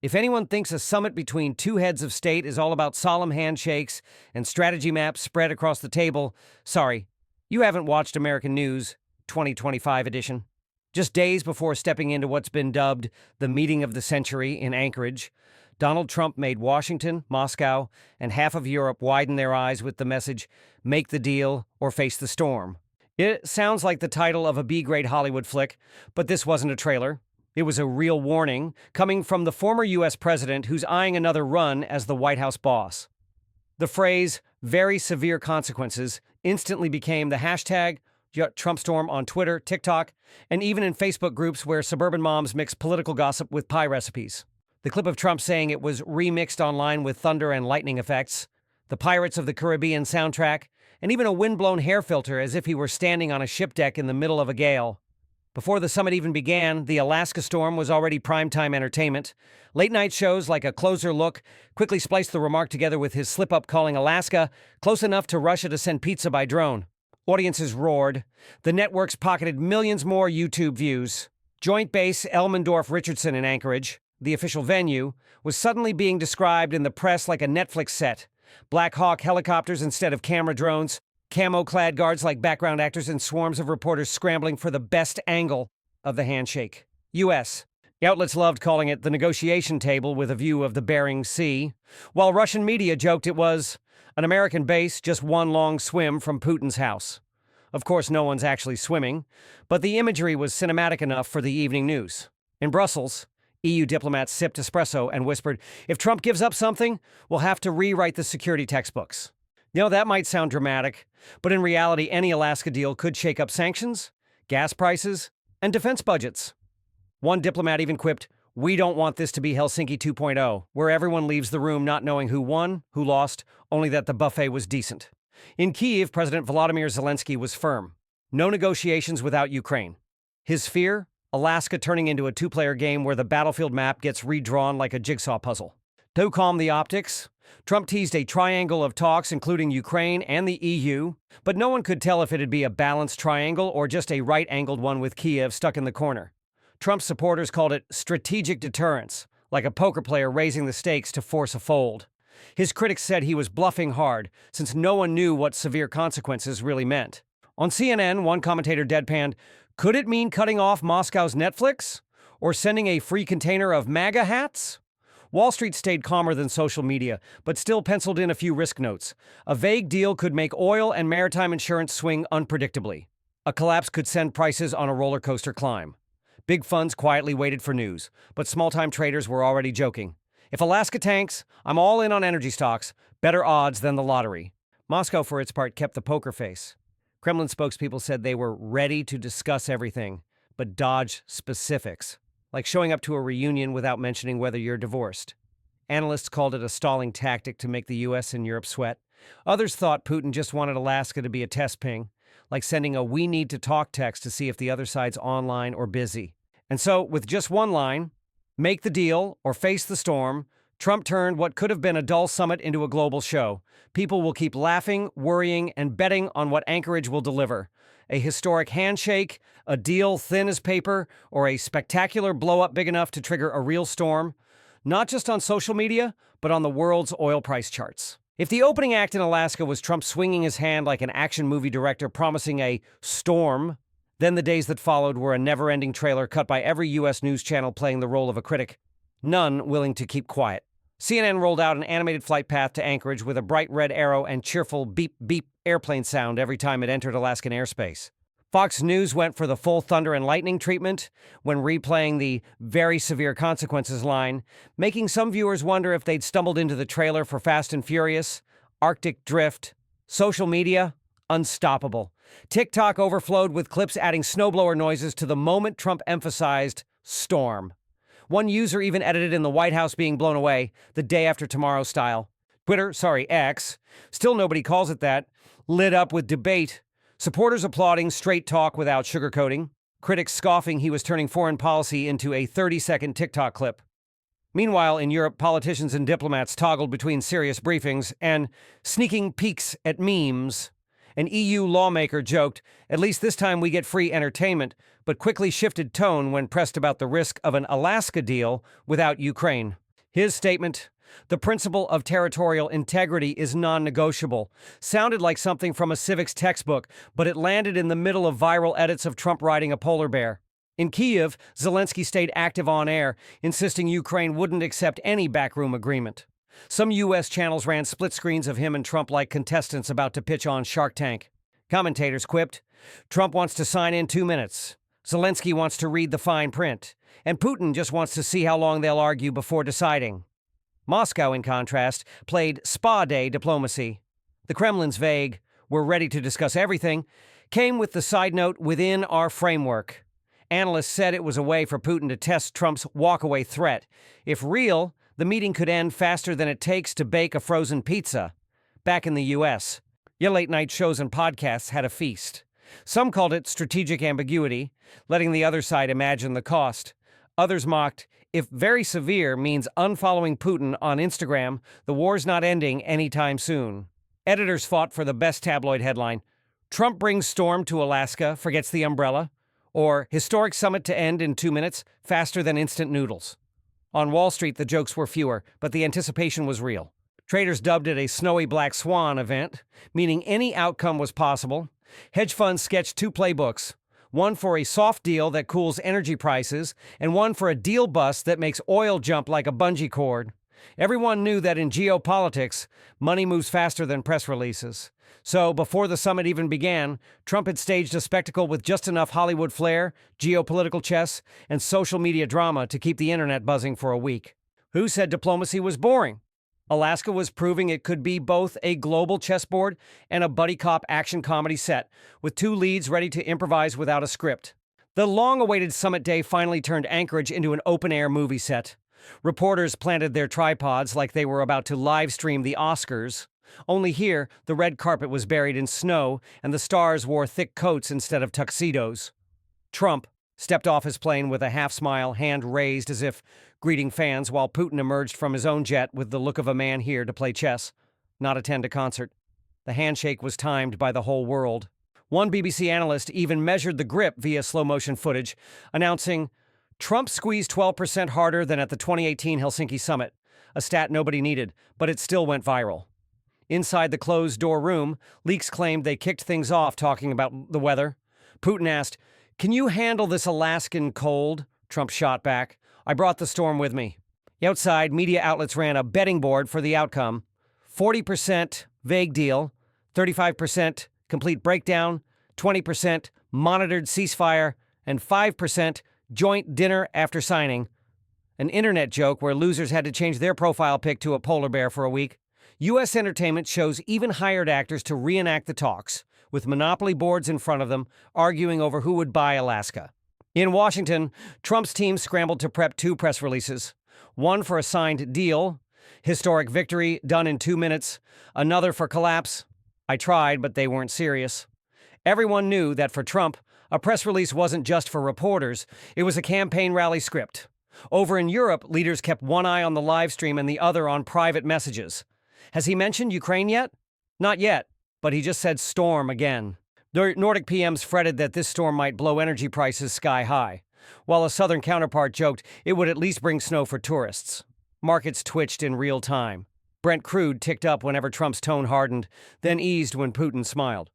If anyone thinks a summit between two heads of state is all about solemn handshakes and strategy maps spread across the table, sorry, you haven't watched American News 2025 edition. Just days before stepping into what's been dubbed the meeting of the century in Anchorage, Donald Trump made Washington, Moscow, and half of Europe widen their eyes with the message, "Make the deal or face the storm." It sounds like the title of a B-grade Hollywood flick, but this wasn't a trailer. It was a real warning coming from the former U.S. president who's eyeing another run as the White House boss. The phrase, "very severe consequences," instantly became the hashtag Trumpstorm on Twitter, TikTok, and even in Facebook groups where suburban moms mix political gossip with pie recipes. The clip of Trump saying it was remixed online with thunder and lightning effects, the Pirates of the Caribbean soundtrack, and even a wind-blown hair filter as if he were standing on a ship deck in the middle of a gale. Before the summit even began, the Alaska storm was already primetime entertainment. Late-night shows like A Closer Look quickly spliced the remark together with his slip-up calling Alaska close enough to Russia to send pizza by drone. Audiences roared. The networks pocketed millions more YouTube views. Joint Base Elmendorf-Richardson in Anchorage, the official venue, was suddenly being described in the press like a Netflix set. Black Hawk helicopters instead of camera drones, camo-clad guards like background actors, and swarms of reporters scrambling for the best angle of the handshake. U.S. The outlets loved calling it the negotiation table with a view of the Bering Sea, while Russian media joked it was an American base just one long swim from Putin's house. Of course, no one's actually swimming, but the imagery was cinematic enough for the evening news. In Brussels, EU diplomats sipped espresso and whispered, "If Trump gives up something, we'll have to rewrite the security textbooks." That might sound dramatic, but in reality, any Alaska deal could shake up sanctions, gas prices, and defense budgets. One diplomat even quipped, "We don't want this to be Helsinki 2.0, where everyone leaves the room not knowing who won, who lost, only that the buffet was decent." In Kyiv, President Volodymyr Zelensky was firm. No negotiations without Ukraine. His fear? Alaska turning into a two-player game where the battlefield map gets redrawn like a jigsaw puzzle. To calm the optics, Trump teased a triangle of talks including Ukraine and the EU, but no one could tell if it'd be a balanced triangle or just a right-angled one with Kyiv stuck in the corner. Trump's supporters called it strategic deterrence, like a poker player raising the stakes to force a fold. His critics said he was bluffing hard, since no one knew what severe consequences really meant. On CNN, one commentator deadpanned, "Could it mean cutting off Moscow's Netflix? Or sending a free container of MAGA hats?" Wall Street stayed calmer than social media, but still penciled in a few risk notes. A vague deal could make oil and maritime insurance swing unpredictably. A collapse could send prices on a roller coaster climb. Big funds quietly waited for news, but small-time traders were already joking. "If Alaska tanks, I'm all in on energy stocks. Better odds than the lottery." Moscow, for its part, kept the poker face. Kremlin spokespeople said they were ready to discuss everything, but dodged specifics, like showing up to a reunion without mentioning whether you're divorced. Analysts called it a stalling tactic to make the U.S. and Europe sweat. Others thought Putin just wanted Alaska to be a test ping, like sending a "we need to talk" text to see if the other side's online or busy. And so, with just one line, "make the deal or face the storm," Trump turned what could have been a dull summit into a global show. People will keep laughing, worrying, and betting on what Anchorage will deliver. A historic handshake, a deal thin as paper, or a spectacular blow-up big enough to trigger a real storm. Not just on social media, but on the world's oil price charts. If the opening act in Alaska was Trump swinging his hand like an action movie director promising a storm, then the days that followed were a never-ending trailer cut by every U.S. news channel playing the role of a critic, none willing to keep quiet. CNN rolled out an animated flight path to Anchorage with a bright red arrow and cheerful beep-beep airplane sound every time it entered Alaskan airspace. Fox News went for the full thunder and lightning treatment when replaying the "very severe consequences" line, making some viewers wonder if they'd stumbled into the trailer for Fast and Furious. Arctic drift. Social media, unstoppable. TikTok overflowed with clips adding snowblower noises to the moment Trump emphasized storm. One user even edited in the White House being blown away, the day after tomorrow style. Twitter, X, still nobody calls it that, lit up with debate. Supporters applauding straight talk without sugarcoating. Critics scoffing he was turning foreign policy into a 30-second TikTok clip. Meanwhile, in Europe, politicians and diplomats toggled between serious briefings and sneaking peeks at memes. An EU lawmaker joked, "At least this time we get free entertainment," but quickly shifted tone when pressed about the risk of an Alaska deal without Ukraine. His statement, "The principle of territorial integrity is non-negotiable," sounded like something from a civics textbook, but it landed in the middle of viral edits of Trump riding a polar bear. In Kyiv, Zelensky stayed active on air, insisting Ukraine wouldn't accept any backroom agreement. Some U.S. channels ran split screens of him and Trump like contestants about to pitch on Shark Tank. Commentators quipped, "Trump wants to sign in 2 minutes. Zelensky wants to read the fine print. And Putin just wants to see how long they'll argue before deciding." Moscow, in contrast, played spa day diplomacy. The Kremlin's vague, "We're ready to discuss everything," came with the side note, "within our framework." Analysts said it was a way for Putin to test Trump's walkaway threat. If real, the meeting could end faster than it takes to bake a frozen pizza. Back in the U.S., your late-night shows and podcasts had a feast. Some called it strategic ambiguity, letting the other side imagine the cost. Others mocked, if very severe means unfollowing Putin on Instagram, the war's not ending anytime soon. Editors fought for the best tabloid headline: "Trump brings storm to Alaska, forgets the umbrella," or "Historic summit to end in 2 minutes, faster than instant noodles." On Wall Street, the jokes were fewer, but the anticipation was real. Traders dubbed it a snowy black swan event, meaning any outcome was possible. Hedge funds sketched 2 playbooks, one for a soft deal that cools energy prices, and one for a deal bust that makes oil jump like a bungee cord. Everyone knew that in geopolitics, money moves faster than press releases. So, before the summit even began, Trump had staged a spectacle with just enough Hollywood flair, geopolitical chess, and social media drama to keep the internet buzzing for a week. Who said diplomacy was boring? Alaska was proving it could be both a global chessboard and a buddy cop action comedy set, with 2 leads ready to improvise without a script. The long-awaited summit day finally turned Anchorage into an open-air movie set. Reporters planted their tripods like they were about to live-stream the Oscars. Only here, the red carpet was buried in snow, and the stars wore thick coats instead of tuxedos. Trump stepped off his plane with a half-smile, hand raised as if greeting fans, while Putin emerged from his own jet with the look of a man here to play chess, not attend a concert. The handshake was timed by the whole world. One BBC analyst even measured the grip via slow-motion footage, announcing, "Trump squeezed 12% harder than at the 2018 Helsinki summit," a stat nobody needed, but it still went viral. Inside the closed-door room, leaks claimed they kicked things off talking about the weather. Putin asked, "Can you handle this Alaskan cold?" Trump shot back, "I brought the storm with me." Outside, media outlets ran a betting board for the outcome. 40% vague deal, 35% complete breakdown, 20% monitored ceasefire, and 5% joint dinner after signing. An internet joke where losers had to change their profile pic to a polar bear for a week. U.S. entertainment shows even hired actors to reenact the talks, with monopoly boards in front of them, arguing over who would buy Alaska. In Washington, Trump's team scrambled to prep 2 press releases. One for a signed deal, "Historic victory, done in 2 minutes." Another for collapse, "I tried, but they weren't serious." Everyone knew that for Trump, a press release wasn't just for reporters, it was a campaign rally script. Over in Europe, leaders kept one eye on the live stream and the other on private messages. Has he mentioned Ukraine yet? Not yet, but he just said storm again. The Nordic PMs fretted that this storm might blow energy prices sky high, while a southern counterpart joked it would at least bring snow for tourists. Markets twitched in real time. Brent crude ticked up whenever Trump's tone hardened, then eased when Putin smiled.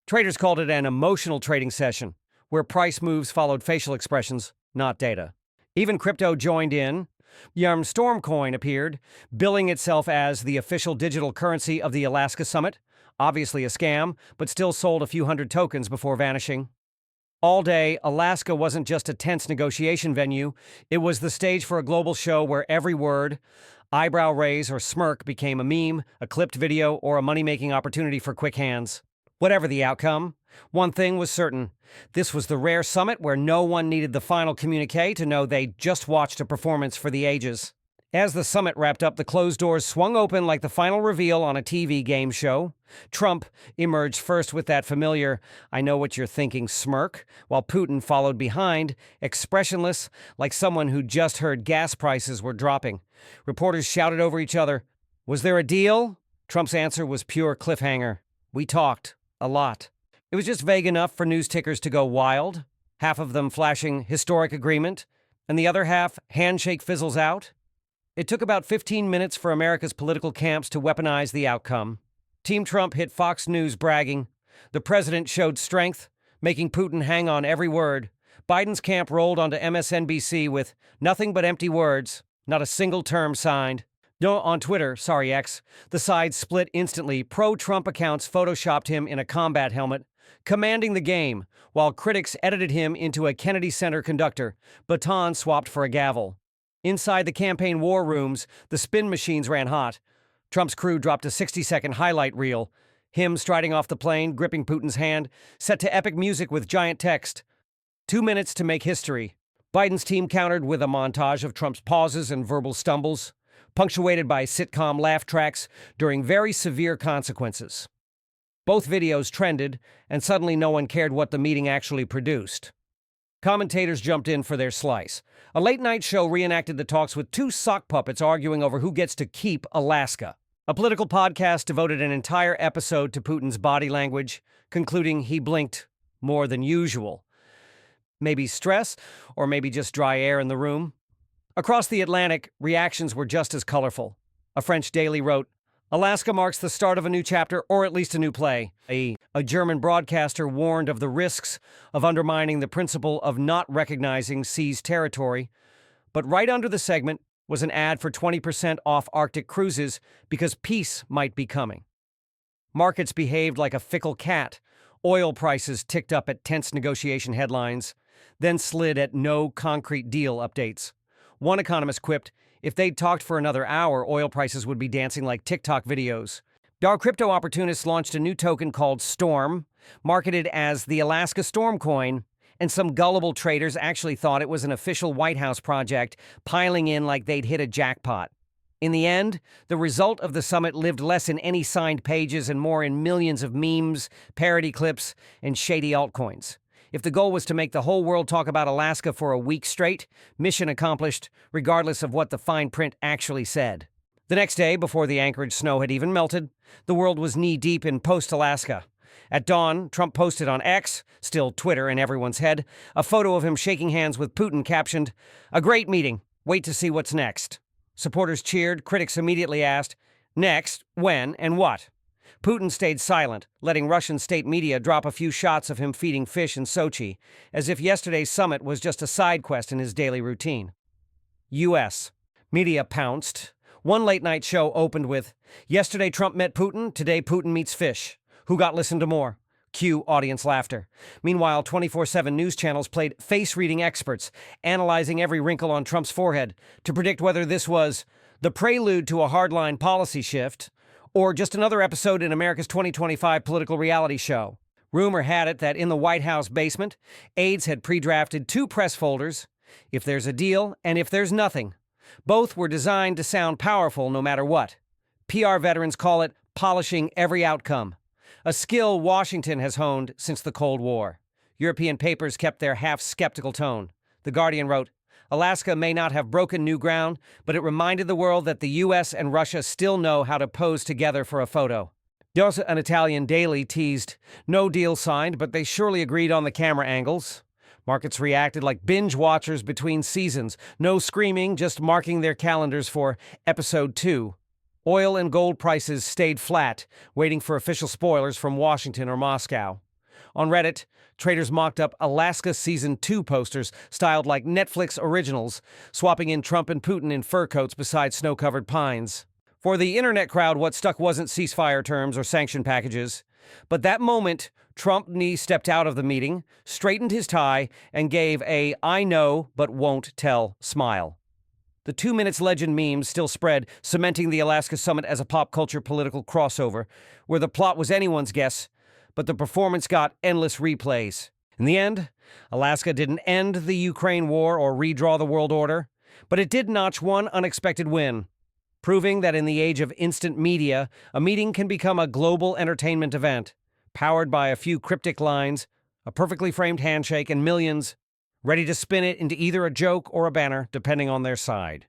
Traders called it an emotional trading session, where price moves followed facial expressions, not data. Even crypto joined in. Stormcoin appeared, billing itself as the official digital currency of the Alaska summit. Obviously a scam, but still sold a few hundred tokens before vanishing. All day, Alaska wasn't just a tense negotiation venue. It was the stage for a global show where every word, eyebrow raise or smirk became a meme, a clipped video, or a money-making opportunity for quick hands. Whatever the outcome, one thing was certain. This was the rare summit where no one needed the final communique to know they just watched a performance for the ages. As the summit wrapped up, the closed doors swung open like the final reveal on a TV game show. Trump emerged first with that familiar, "I know what you're thinking" smirk, while Putin followed behind, expressionless, like someone who just heard gas prices were dropping. Reporters shouted over each other, "Was there a deal?" Trump's answer was pure cliffhanger. "We talked. A lot." It was just vague enough for news tickers to go wild, half of them flashing "historic agreement," and the other half "handshake fizzles out." It took about 15 minutes for America's political camps to weaponize the outcome. Team Trump hit Fox News bragging. The president showed strength, making Putin hang on every word. Biden's camp rolled onto MSNBC with nothing but empty words, not a single term signed. No, on Twitter, X, the sides split instantly. Pro-Trump accounts photoshopped him in a combat helmet, commanding the game, while critics edited him into a Kennedy Center conductor, baton swapped for a gavel. Inside the campaign war rooms, the spin machines ran hot. Trump's crew dropped a 60-second highlight reel, him striding off the plane, gripping Putin's hand, set to epic music with giant text. 2 minutes to make history. Biden's team countered with a montage of Trump's pauses and verbal stumbles, punctuated by sitcom laugh tracks during very severe consequences. Both videos trended, and suddenly no one cared what the meeting actually produced. Commentators jumped in for their slice. A late-night show reenacted the talks with two sock puppets arguing over who gets to keep Alaska. A political podcast devoted an entire episode to Putin's body language, concluding he blinked more than usual. Maybe stress, or maybe just dry air in the room. Across the Atlantic, reactions were just as colorful. A French daily wrote, "Alaska marks the start of a new chapter, or at least a new play." A German broadcaster warned of the risks of undermining the principle of not recognizing seized territory. But right under the segment was an ad for 20% off Arctic cruises because peace might be coming. Markets behaved like a fickle cat. Oil prices ticked up at tense negotiation headlines, then slid at no concrete deal updates. One economist quipped, if they'd talked for another hour, oil prices would be dancing like TikTok videos. Our crypto opportunists launched a new token called Storm, marketed as the Alaska Storm Coin, and some gullible traders actually thought it was an official White House project, piling in like they'd hit a jackpot. In the end, the result of the summit lived less in any signed pages and more in millions of memes, parody clips, and shady altcoins. If the goal was to make the whole world talk about Alaska for a week straight, mission accomplished, regardless of what the fine print actually said. The next day, before the Anchorage snow had even melted, the world was knee-deep in post-Alaska. At dawn, Trump posted on X, still Twitter in everyone's head, a photo of him shaking hands with Putin captioned, "A great meeting. Wait to see what's next." Supporters cheered. Critics immediately asked, next, when, and what? Putin stayed silent, letting Russian state media drop a few shots of him feeding fish in Sochi, as if yesterday's summit was just a side quest in his daily routine. U.S. media pounced. One late-night show opened with, "Yesterday Trump met Putin, today Putin meets fish. Who got listened to more?" Cue audience laughter. Meanwhile, 24/7 news channels played face-reading experts, analyzing every wrinkle on Trump's forehead to predict whether this was the prelude to a hardline policy shift or just another episode in America's 2025 political reality show. Rumor had it that in the White House basement, aides had pre-drafted 2 press folders, if there's a deal and if there's nothing. Both were designed to sound powerful no matter what. PR veterans call it polishing every outcome, a skill Washington has honed since the Cold War. European papers kept their half-skeptical tone. The Guardian wrote, "Alaska may not have broken new ground, but it reminded the world that the U.S. and Russia still know how to pose together for a photo." An Italian daily teased, "No deal signed, but they surely agreed on the camera angles." Markets reacted like binge watchers between seasons. No screaming, just marking their calendars for Episode 2. Oil and gold prices stayed flat, waiting for official spoilers from Washington or Moscow. On Reddit, traders mocked up Alaska Season 2 posters styled like Netflix originals, swapping in Trump and Putin in fur coats beside snow-covered pines. For the internet crowd, what stuck wasn't ceasefire terms or sanction packages. But that moment, Trump stepped out of the meeting, straightened his tie, and gave a "I know but won't tell" smile. The 2 minutes legend memes still spread, cementing the Alaska summit as a pop culture political crossover, where the plot was anyone's guess, but the performance got endless replays. In the end, Alaska didn't end the Ukraine war or redraw the world order, but it did notch one unexpected win, proving that in the age of instant media, a meeting can become a global entertainment event, powered by a few cryptic lines, a perfectly framed handshake, and millions ready to spin it into either a joke or a banner, depending on their side.